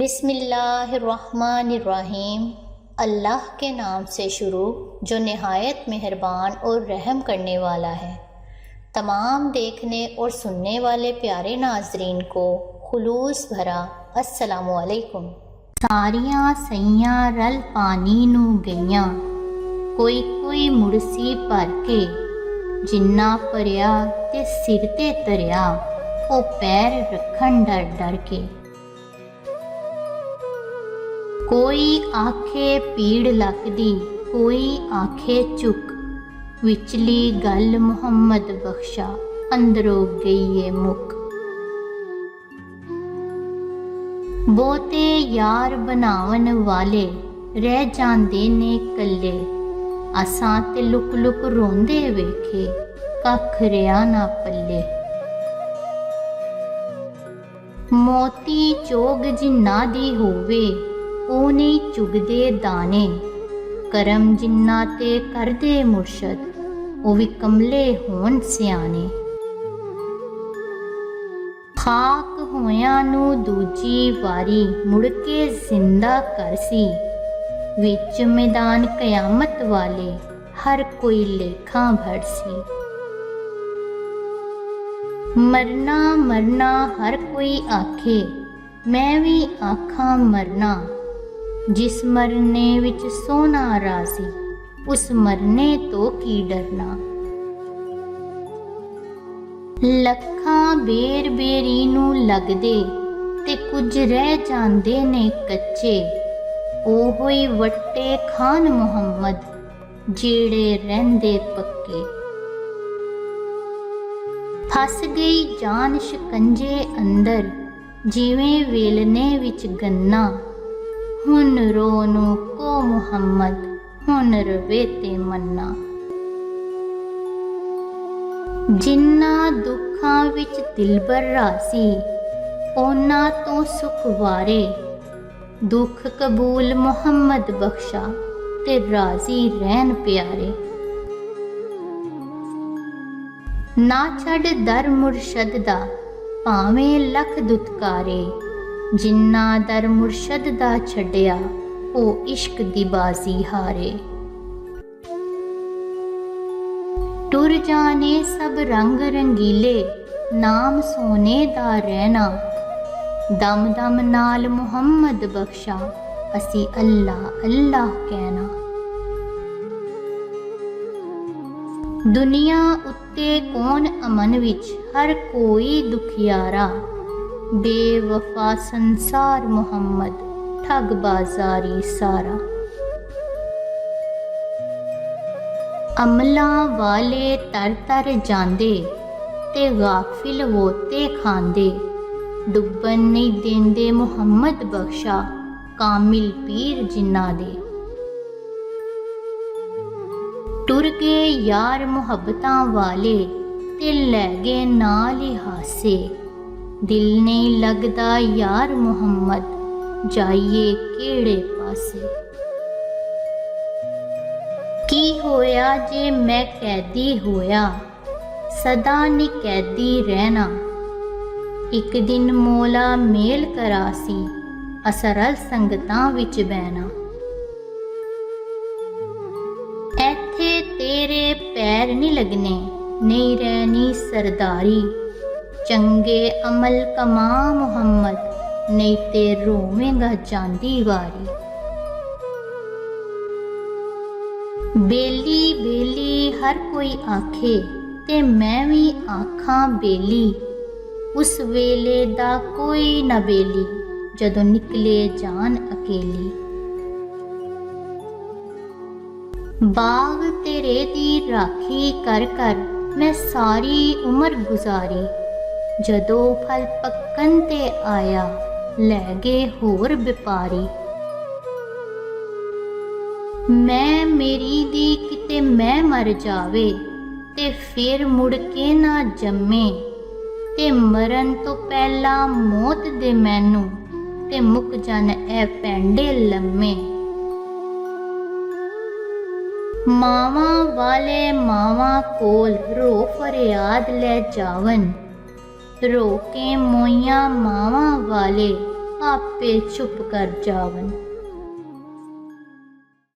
बिस्मिल्लाहिर्रहमानिर्रहीम। अल्लाह के नाम से शुरू जो निहायत मेहरबान और रहम करने वाला है। तमाम देखने और सुनने वाले प्यारे नाजरीन को खुलूस भरा अस्सलामु अलैकुम। सारियां सैयां रल पानी नू गईयां, कोई कोई मुड़सी भर के, जिन्ना भरिया ते सिर ते तरिया, ओ पैर रखन डर डर के। कोई आखे पीड़ लगदी, कोई आखे चुक, विचली गल मुहम्मद बख्शा, अंदरों गई है मुक। बहुते यार बनावन वाले रह जांदे ने कल्ले, असां ते लुक लुक रोंदे वेखे, कख रिया ना पल्ले। मोती चोग जिन्ना दी होवे, ਉਹ ਨਹੀਂ ਚੁਗਦੇ ਦਾਣੇ, ਕਰਮ ਜਿੰਨਾ ਤੇ ਕਰਦੇ ਮੁਰਸ਼ਦ, ਉਹ ਵੀ ਕਮਲੇ ਹੋਣ ਸਿਆਣੇ। ਖਾਕ ਹੋਇਆਂ ਨੂੰ ਦੂਜੀ ਵਾਰੀ ਮੁੜ ਕੇ ਜ਼ਿੰਦਾ ਕਰਸੀ, ਵਿੱਚ ਮੈਦਾਨ ਕਿਆਮਤ ਵਾਲੇ ਹਰ ਕੋਈ ਲੇਖਾਂ ਭਰਸੀ। ਮਰਨਾ ਮਰਨਾ ਹਰ ਕੋਈ ਆਖੇ, ਮੈਂ ਵੀ ਆਖਾਂ ਮਰਨਾ, जिस मरने विच सोना राजी, उस मरने तो की डरना। लखां बेर बेरी नू लगदे ते कुछ रह जांदे ने कच्चे, ओहो ही वट्टे खान मुहम्मद, जेड़े रहिंदे पक्के। फस गई जान शिकंजे अंदर, जिवें वेलने विच गन्ना, हुन रोनू को मुहम्मद, हुन रवे ते मन्ना। जिन्ना दुखां विच दिलबर रासी, ओना तो सुख वारे, दुख कबूल मुहम्मद बख्शा, ते राजी रहन प्यारे। ना छड़ दर मुरशद दा, भावें लख दुत्कारे, जिन्ना दर मुरशद दा छड्डिया, ओ इश्क दी बाजी हारे। टुर जाने सब रंग रंगीले, नाम सोने दा रहना, दम दम नाल मुहम्मद बख्शा, असी अल्लाह अल्लाह कहना। दुनिया उत्ते कौन अमन विच, हर कोई दुखियारा, बेवफा संसार मुहम्मद, ठग बाजारी सारा। अमला वाले तर तर जांदे, ते गाफिल वोते खांदे, डुब्बन नहीं देंदे मुहम्मद बख्शा, कामिल पीर जिन्ना दे। टुर गए यार मुहब्बतां वाले, ते लै गए नाल ही हासे, दिल नहीं लगदा यार मुहम्मद, जाइए केड़े पासे। की होया जे मैं कैदी होया, सदा नी कैदी रहना, एक दिन मौला मेल करासी, असरल संगतां विच बहना। ऐथे तेरे पैर नी लगने, नहीं रहनी सरदारी, चंगे अमल कमा मुहम्मद, नहीं ते रोवेगा जांदी वारी। बेली बेली हर कोई आखे, ते मैं भी आखां बेली, उस वेले दा कोई ना बेली, जदों निकले जान अकेली। बाग तेरे दी राखी कर कर, मैं सारी उम्र गुजारी, जदों फल पक्कन ते आया, लै गए होर व्यापारी। मैं मेरी दी किते मैं मर जावे, ते फिर मुड़ के ना जम्मे, ते मरन तो पहला मौत दे मैनू, ते मुक जन ए पैंडे लम्मे। मावा वाले मावा कोल रो फरियाद ले जावन, रोके मोइयां मावा वाले आपे चुप कर जावन।